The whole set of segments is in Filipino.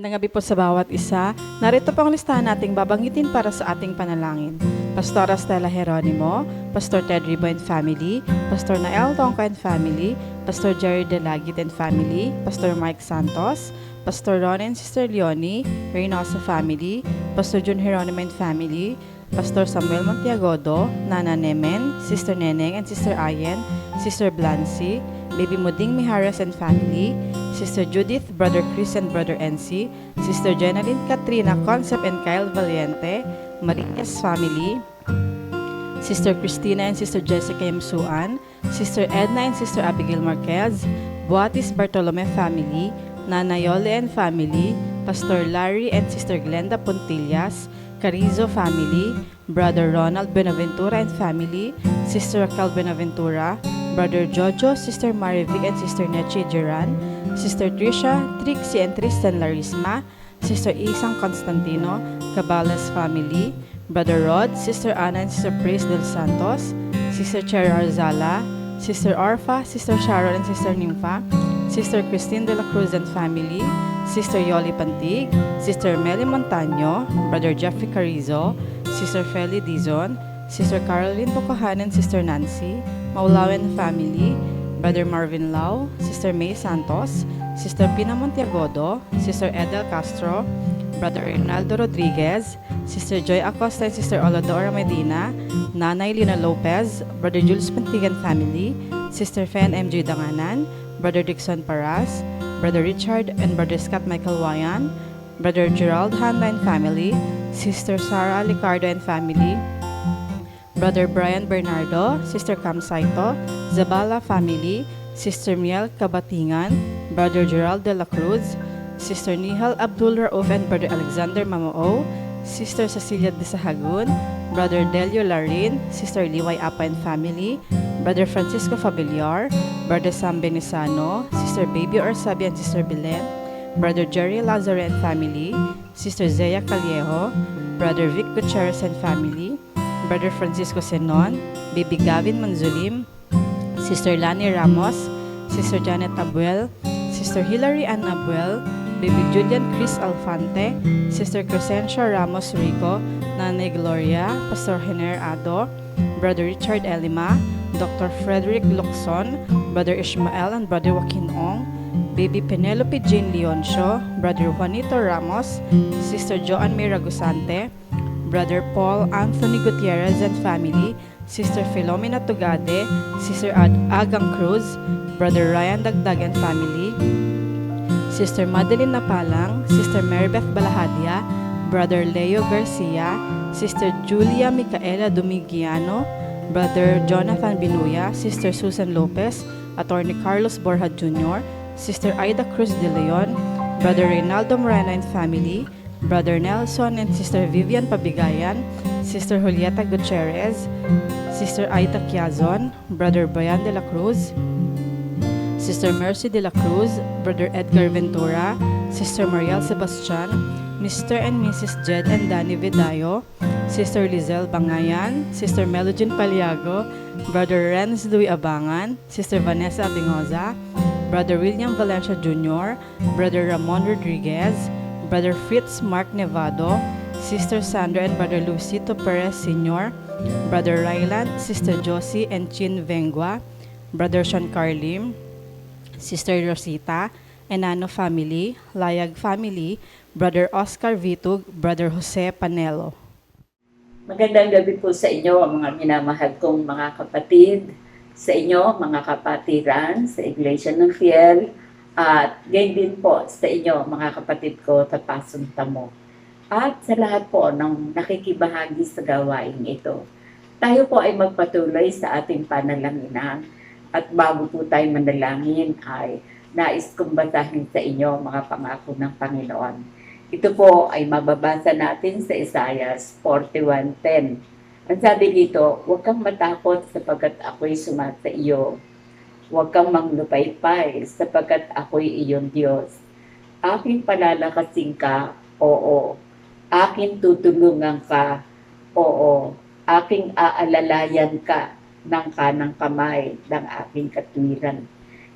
Magandang gabi po sa bawat isa. Narito po ang listahan nating babanggitin para sa ating panalangin. Pastora Stella Jeronimo, Pastor Ted Ribo and family, Pastor Nael Tongka and family, Pastor Jerry Delagit and family, Pastor Mike Santos, Pastor Ron and Sister Leonie, Reynosa family, Pastor Jun Jeronimo and family, Pastor Samuel Montiagodo, Nana Nemen, Sister Neneng and Sister Ayen, Sister Blancy, Baby Muding Miharas and family, Sister Judith, Brother Chris and Brother NC, Sister Jenaline Katrina Concept and Kyle Valiente, Marias family, Sister Christina and Sister Jessica Yamsuan, Sister Edna and Sister Abigail Marquez, Buatis Bartolome family, Nana Yole and family, Pastor Larry and Sister Glenda Puntillas, Carizo family, Brother Ronald Benaventura and family, Sister Raquel Benaventura, Brother Jojo, Sister Marivic and Sister Nechi Geran, Sister Trisha, Trixie and Tristan Larisma, Sister Isang Constantino, Cabales family, Brother Rod, Sister Ana and Sister Praise del Santos, Sister Cherry Arzala, Sister Orfa, Sister Sharon and Sister Nympha, Sister Christine de la Cruz and family, Sister Yoli Pantig, Sister Meli Montaño, Brother Jeffrey Carizo, Sister Feli Dizon, Sister Caroline Bocahan and Sister Nancy, Maulawen family, Brother Marvin Lau, Sister May Santos, Sister Pina Montiagodo, Sister Edel Castro, Brother Ronaldo Rodriguez, Sister Joy Acosta and Sister Oladora Medina, Nanay Lina Lopez, Brother Jules Pantigan family, Sister Fen MJ Danganan, Brother Dixon Paras, Brother Richard and Brother Scott Michael Wayan, Brother Gerald Handa and family, Sister Sarah Licardo and family, Brother Brian Bernardo, Sister Cam Saito, Zabala family, Sister Miel Kabatingan, Brother Gerald de la Cruz, Sister Nihal Abdul Rauf and Brother Alexander Mamao, Sister Cecilia de Sahagun, Brother Delio Larin, Sister Liway Apa and family, Brother Francisco Fabiliar, Brother Sam Benisano, Sister Baby Orsabi and Sister Belen, Brother Jerry Lazare and family, Sister Zea Callejo, Brother Vic Gutierrez and family, Brother Francisco Senon, Baby Gavin Manzulim, Sister Lani Ramos, Sister Janet Abuel, Sister Hilary Ann Abuel, Baby Julian Chris Alfante, Sister Crescencia Ramos Rico, Nanay Gloria, Pastor Hener Ado, Brother Richard Elima, Dr. Frederick Locson, Brother Ishmael and Brother Joaquin Ong, Baby Penelope Jane Leoncio, Brother Juanito Ramos, Sister Joan May Ragusante, Brother Paul Anthony Gutierrez and family, Sister Filomena Tugade, Sister Agang Cruz, Brother Ryan Dagdag and family, Sister Madeline Napalang, Sister Marybeth Balahadia, Brother Leo Garcia, Sister Julia Micaela Dumigiano, Brother Jonathan Binuya, Sister Susan Lopez, Attorney Carlos Borja Jr., Sister Aida Cruz de Leon, Brother Reynaldo Moreno and family, Brother Nelson and Sister Vivian Pabigayan, Sister Julieta Gutierrez, Sister Aita Quiazon, Brother Brian de la Cruz, Sister Mercy de la Cruz, Brother Edgar Ventura, Sister Mariel Sebastian, Mr. and Mrs. Jed and Danny Vidayo, Sister Lizelle Bangayan, Sister Melogene Paliago, Brother Renz Louis Abangan, Sister Vanessa Abingoza, Brother William Valencia Jr., Brother Ramon Rodriguez, Brother Fritz Mark Nevado, Sister Sandra and Brother Lucito Perez Sr., Brother Ryland, Sister Josie and Chin Vengua, Brother Sean Carlim, Sister Rosita, Enano family, Layag family, Brother Oscar Vitug, Brother Jose Panelo. Magandang gabi po sa inyo, mga minamahal kong mga kapatid, sa inyo, mga kapatiran, sa Iglesia ng Fiel, at gayon din po sa inyo, mga kapatid ko, Tapasong Tamo. At sa lahat po ng nakikibahagi sa gawain ito. Tayo po ay magpatuloy sa ating panalangin. At bago po tayo manalangin ay nais kong basahin sa inyo mga pangako ng Panginoon. Ito po ay mababasa natin sa Isaiah 41:10. Ang sabi dito, huwag kang matakot sapagkat ako'y sumasa iyo. Huwag kang manglupaypay sapagkat ako'y iyong Diyos. Aking palalakasin ka, oo. Aking tutulungan ka, oo. Aking aalalayan ka ng kanang kamay ng aking katwiran.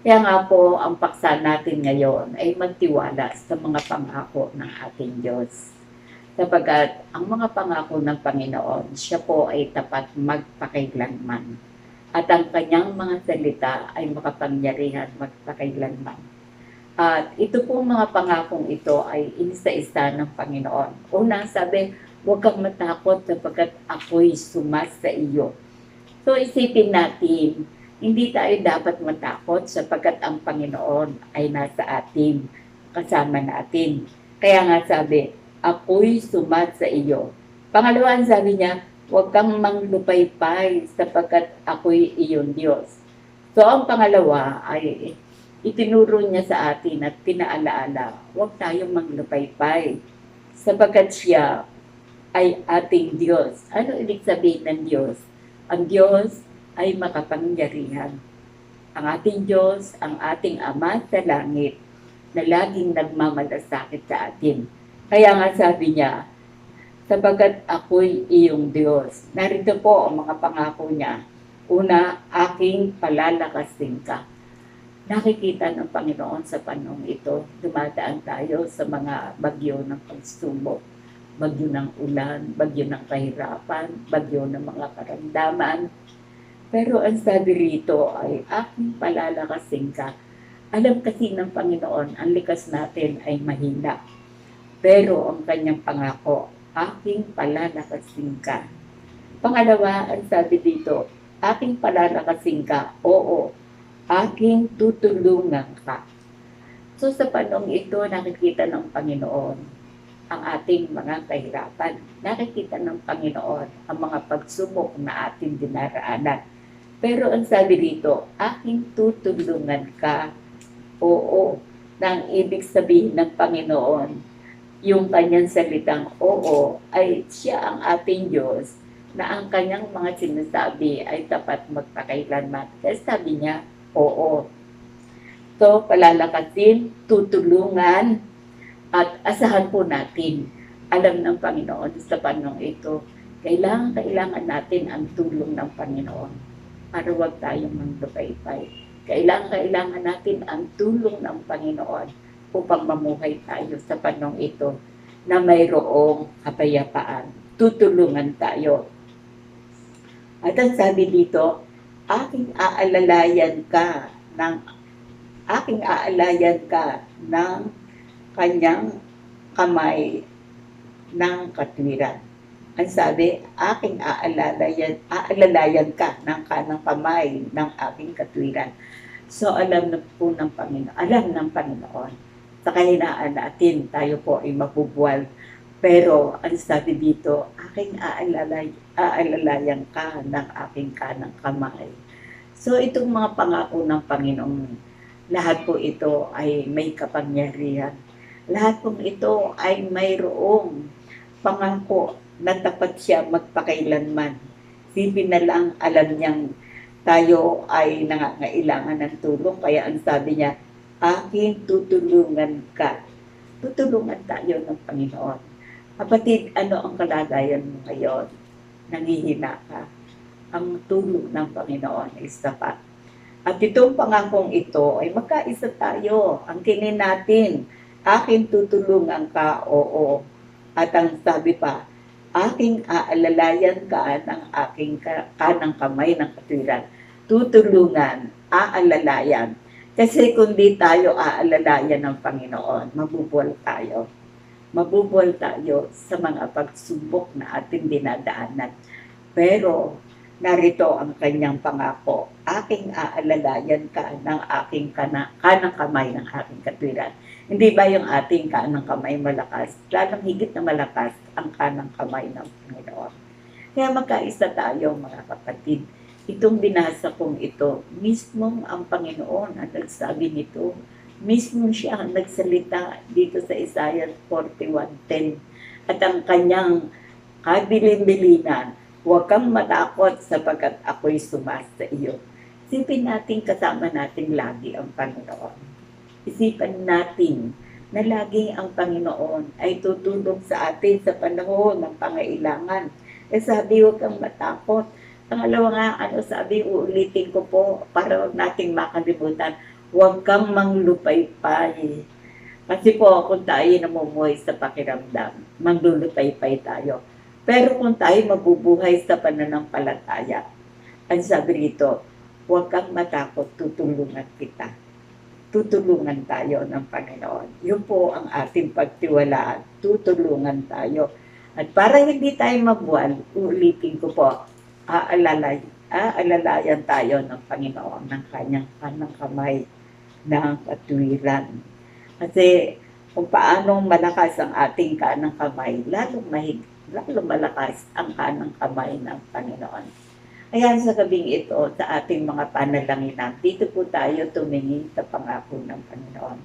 Kaya nga po, ang paksa natin ngayon ay magtiwala sa mga pangako ng ating Diyos. Sapagkat ang mga pangako ng Panginoon, siya po ay tapat magpakailanman. At ang kanyang mga salita ay makapangyarihan magpakailanman. At ito pong mga pangakong ito ay inisa-isa ng Panginoon. Una, sabi, huwag kang matakot sapagkat ako'y sumas sa iyo. So isipin natin, hindi tayo dapat matakot sapagkat ang Panginoon ay nasa atin, kasama natin. Kaya nga sabi, ako'y sumat sa iyo. Pangalawa, sabi niya, huwag kang manglupaypay sapagkat ako'y iyong Diyos. So ang pangalawa ay itinuro niya sa atin at pinaalaala, huwag tayong manglupaypay sapagkat siya ay ating Diyos. Ano ibig sabihin ng Diyos? Ang Diyos ay makapangyarihan. Ang ating Diyos, ang ating Ama sa langit, na laging nagmamalasakit sa atin. Kaya nga sabi niya, sapagkat ako'y iyong Diyos. Narito po ang mga pangako niya. Una, aking palalakasin ka. Nakikita ng Panginoon sa panahon ito, dumadaan tayo sa mga bagyo ng pagsubok, bagyo ng ulan, bagyo ng kahirapan, bagyo ng mga karamdaman. Pero ang sabi rito ay aking palalakasin ka. Alam kasi ng Panginoon, ang likas natin ay mahina. Pero ang kanyang pangako, aking palalakasin ka. Pangalawa, ang sabi dito, aking palalakasin ka, oo, aking tutulungan ka. So sa panahon ito, nakikita ng Panginoon ang ating mga kahirapan. Nakikita ng Panginoon ang mga pagsubok na ating dinaraanan. Pero ang sabi dito, aking tutulungan ka. Oo, nang ibig sabihin ng Panginoon, yung kanyang salitang oo, ay siya ang ating Diyos na ang kanyang mga sinasabi ay tapat magpakailanman. Kaya sabi niya, oo. So, palalakasin, tutulungan, at asahan po natin. Alam ng Panginoon sa panahon ito, kailangan natin ang tulong ng Panginoon para huwag tayong manglupaypay. Kailangan natin ang tulong ng Panginoon upang mamuhay tayo sa panahon ito na mayroong kapayapaan. Tutulungan tayo. At ang sabi dito, aking aalayan ka ng kanyang kamay ng katwiran. Ang sabi, aking aalalayan ka ng kanang kamay ng aking katwiran. So alam na po ng Panginoon, alam ng Panginoon, sa kahinaan natin, tayo po ay mabubuwal. Pero ang sabi dito, aking aalalayan ka ng aking kanang kamay. So itong mga pangako ng Panginoon, lahat po ito ay may kapangyarihan. Lahat po ito ay mayroong pangako na tapat siya magpakailanman. Sipin na lang, alam niyang tayo ay nangangailangan ng tulong. Kaya ang sabi niya, aking tutulungan ka. Tutulungan tayo ng Panginoon. Kapatid, ano ang kalagayan mo ngayon? Nangihina ka. Ang tulong ng Panginoon ay sapat. At itong pangakong ito ay magkaisa tayo. Ang kinin natin, aking tutulungan ka, oo. At ang sabi pa, aking aalalayan ka ng aking kanang kamay ng katwiran. Tutulungan, aalalayan. Kasi kung di tayo aalalayan ng Panginoon, mabubuwal tayo. Mabubuwal tayo sa mga pagsubok na ating dinadaanan. Pero narito ang kanyang pangako, aking aalalayan ka ng aking kanang kamay ng aking katwiran. Hindi ba yung ating kanang kamay malakas? Lalong higit na malakas ang kanang kamay ng Panginoon. Kaya magkaisa tayo mga kapatid. Itong binasa kong ito, mismong ang Panginoon ang nagsabi nito. Mismo siya ang nagsalita dito sa Isaiah 41:10. At ang kanyang kabilin-bilinan, huwag kang matakot sapagkat ako'y sumas sa iyo. Isipin natin kasama natin lagi ang Panginoon. Isipan natin na lagi ang Panginoon ay tutulong sa atin sa panahon ng pangailangan. Sabi, huwag kang matakot. Pangalawa nga, sabi, uulitin ko po para huwag nating makalimutan. huwag kang manglupaypay. Kasi po, kung tayo namumuhay sa pakiramdam, manglulupaypay tayo. Pero kung tayo mabubuhay sa pananampalataya, ang sabi rito, huwag kang matakot, tutulungan kita. Tutulungan tayo ng Panginoon. Yun po ang ating pagtiwalaan. Tutulungan tayo. At para hindi tayo mabuwal, ulitin ko po, aalalayan tayo ng Panginoon ng kanyang kanang kamay ng katuwiran. Kasi kung paano malakas ang ating kanang kamay, lalo malakas ang kanang kamay ng Panginoon. Kaya sa gabing ito, sa ating mga panalangin, dito po tayo tumingin sa pangako ng Panginoon.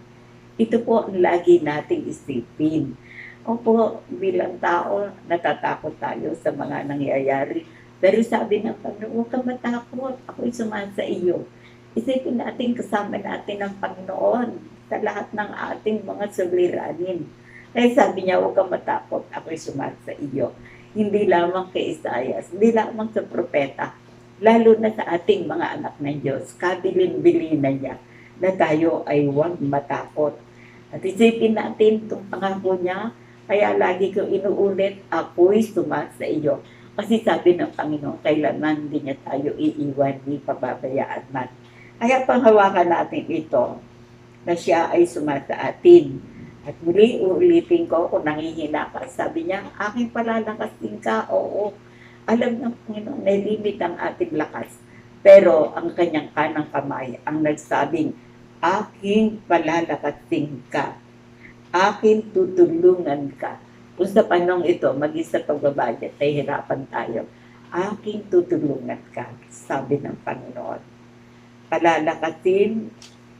Ito po ang lagi nating isipin. Opo, bilang tao, natatakot tayo sa mga nangyayari. Pero sabi ng Panginoon, huwag kang matakot, ako'y sumasa iyo. Isipin natin kasama natin ang Panginoon sa lahat ng ating mga suliranin. Kaya sabi niya, huwag kang matakot, ako'y sumasa iyo. Hindi lamang kay Isaias, hindi lamang sa propeta, lalo na sa ating mga anak ng Diyos, kabilin-bilin na niya na tayo ay huwag matakot. At isipin natin itong pangako niya, kaya lagi ko inuulit, ako'y sumasa iyo. Kasi sabi ng Panginoon, kailanman din niya tayo iiwan, di pababayaan man. Kaya panghawakan natin ito, na siya ay sumasa atin. At muli, uulitin ko kung nangihina ka. Sabi niya, aking palalakasin ka. Oo, alam ng Panginoon, may limit ang ating lakas. Pero ang kanyang kanang kamay ang nagsabing, aking palalakasin ka. Aking tutulungan ka. Kung sa panong ito, mag-isa pagbabudget, nahihirapan tayo. Aking tutulungan ka, sabi ng Panginoon. Palalakasin,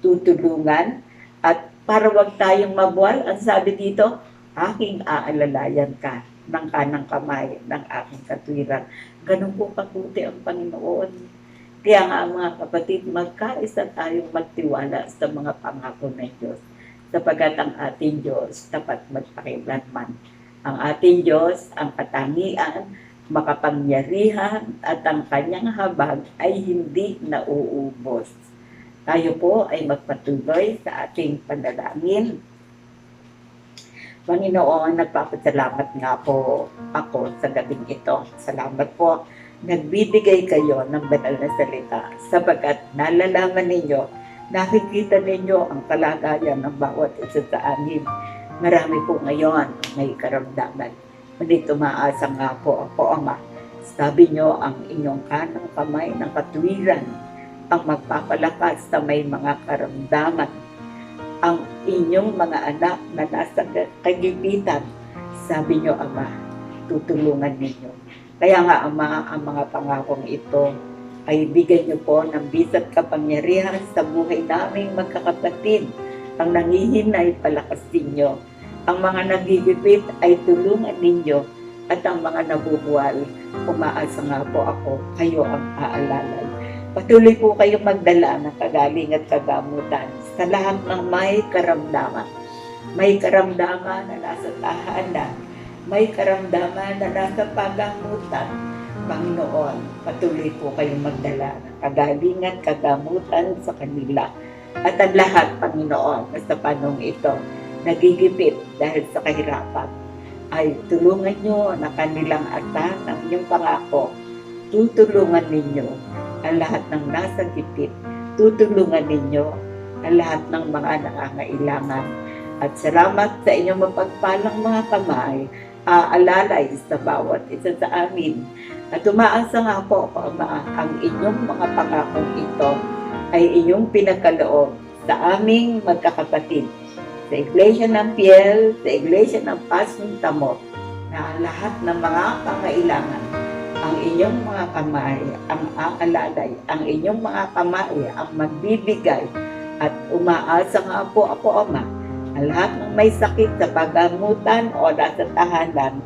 tutulungan, at para wag tayong mabuwal, ang sabi dito, aking aalalayan ka ng kanang kamay ng aking katwiran. Ganun po kabuti ang Panginoon. Kaya nga mga kapatid, magkaisa tayong magtiwala sa mga pangako ng Diyos. Sapagat ang ating Diyos tapat magpakilanman. Ang ating Diyos, ang katangian, makapangyarihan, at ang kanyang habag ay hindi nauubos. Tayo po ay magpatuloy sa ating panalangin. Panginoon, nagpapasalamat nga po ako sa gabing ito. Salamat po, nagbibigay kayo ng banal na salita sapagat nalalaman ninyo, nakikita ninyo ang kalagayan ng bawat isa sa amin. Marami po ngayon may karamdaman. Ngunit tumaasa nga po ako, Ama. Sabi nyo ang inyong kanang kamay ng katuwiran ang magpapalakas sa may mga karamdaman. Ang inyong mga anak na nasa kagipitan, sabi nyo, Ama, tutulungan ninyo. Kaya nga, Ama, ang mga pangakong ito ay bigyan nyo po ng bisat kapangyarihan sa buhay naming magkakapatid. Ang nangihinay, palakasin nyo. Ang mga nagigipit ay tulungan ninyo. At ang mga nabubuwal, umaasa nga po ako, kayo ang aalalay. Patuloy po kayong magdala ng kagaling at kagamutan sa lahat ng may karamdaman. May karamdaman na nasa tahanan. May karamdaman na nasa pagamutan. Panginoon, patuloy po kayong magdala ng kagaling at kagamutan sa kanila. At ang lahat, Panginoon, sa panong ito, nagigipit dahil sa kahirapan, ay tulungan nyo na kanilang atan ng inyong pangako. Tutulungan ninyo ang lahat ng nasa gipit. Tutulungan ninyo ang lahat ng mga nangangailangan. At salamat sa inyong mapagpalang mga kamay, aalalay sa bawat isa sa amin. At umaasa nga po, Ama, ang inyong mga pangakong ito ay inyong pinagkaloob sa aming magkakapatid. Sa Iglesia ng Fiel, sa Iglesia ng Pasintamo, na lahat ng mga pangailangan, ang inyong mga kamay ang aalalay, ang inyong mga kamay ang magbibigay. At umaasa nga po ako, Ama, ang lahat ng may sakit sa pagamutan o nasa tahanan,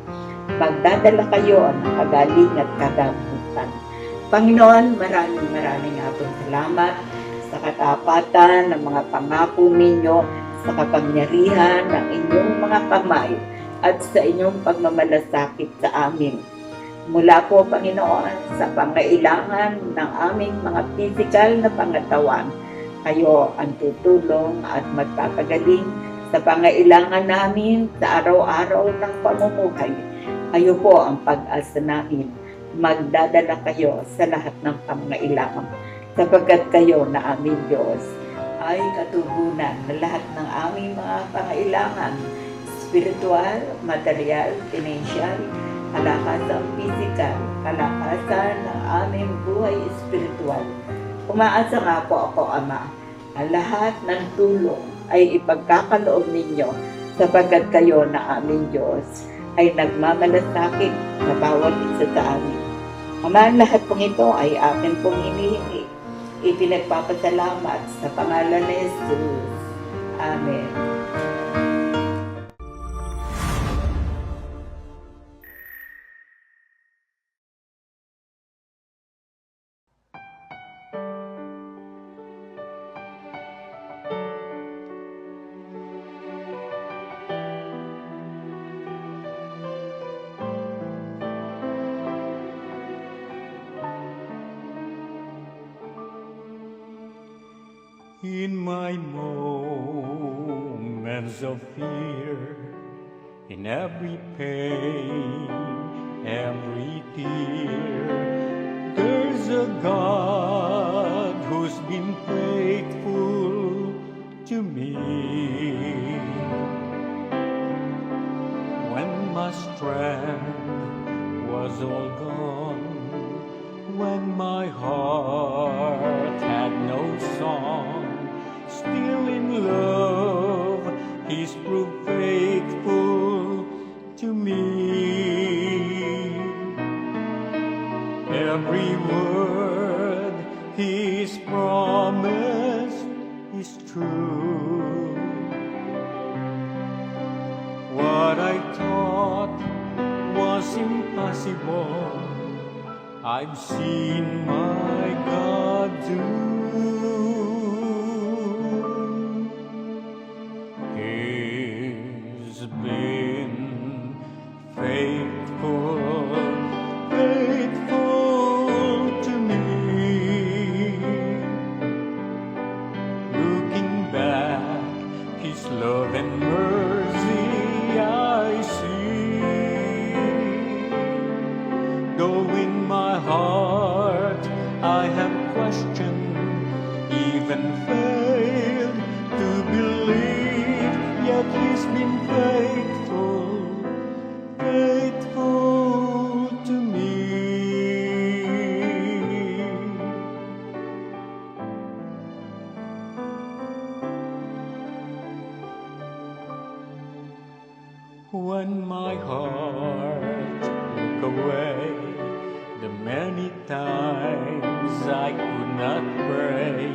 magdadala kayo ng kagaling at kagamutan. Panginoon, maraming nga po salamat sa katapatan ng mga pangako ninyo, sa kapangyarihan ng inyong mga kamay at sa inyong pagmamalasakit sa amin. Mula po, Panginoon, sa pangailangan ng aming mga physical na pangatawan, Kayo ang tutulong at magpapagaling sa pangailangan namin sa araw-araw ng pamumuhay. Kayo po ang pag-asa namin. Magdadala kayo sa lahat ng pangailangan sapagkat kayo na aming Diyos ay katugunan ng lahat ng aming mga pangailangan, spiritual, material, financial, kalakasan physical, kalakasan ng aming buhay spiritual. Umaasa nga po ako, Ama, ang lahat ng tulong ay ipagkakaloob ninyo sapagkat kayo na aming Diyos ay nagmamalasakit sa bawat isa sa amin. Ama, lahat pong ito ay akin pong hinihingi. Ipinagpapasalamat sa pangalan ni Jesus. Amen. In my moments of fear, in every pain, every tear, there's a God who's been faithful to me. When my strength was all gone, when my heart had no song, still in love, He's proved faithful to me. Every word He's promised is true. What I thought was impossible, I've seen my God do. He's been faithful, faithful to me. Looking back, His love and mercy I see. Though in my heart I have questioned, even failed to believe, yet He's been faithful, faithful to me. When my heart look away, the many times I could not pray,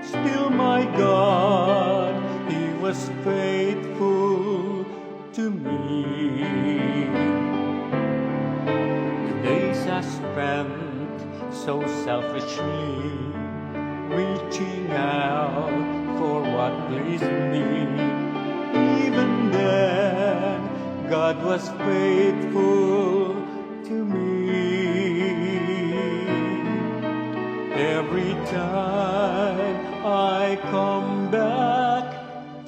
still my God, He was faithful to me. The days I spent so selfishly, reaching out for what pleased me, even then God was faithful to me. Every time I come back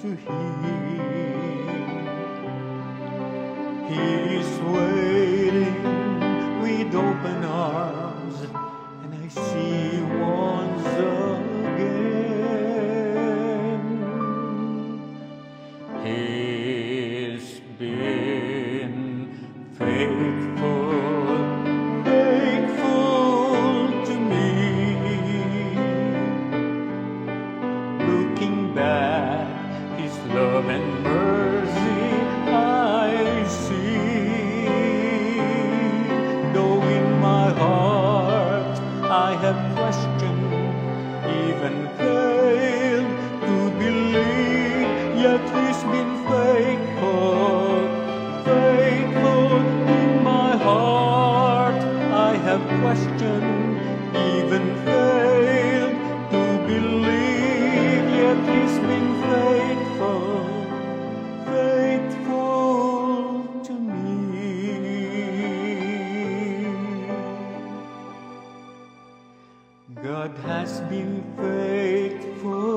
to Him, He's waiting with open arms, and I see once again. He's been faithful, faithful to me. Looking back, His love and mercy I see. Though in my heart I have questioned, even failed to believe, yet He's been faithful, faithful. In my heart I have questioned, even failed to believe, yet He's been faithful, faithful to me. God has been faithful for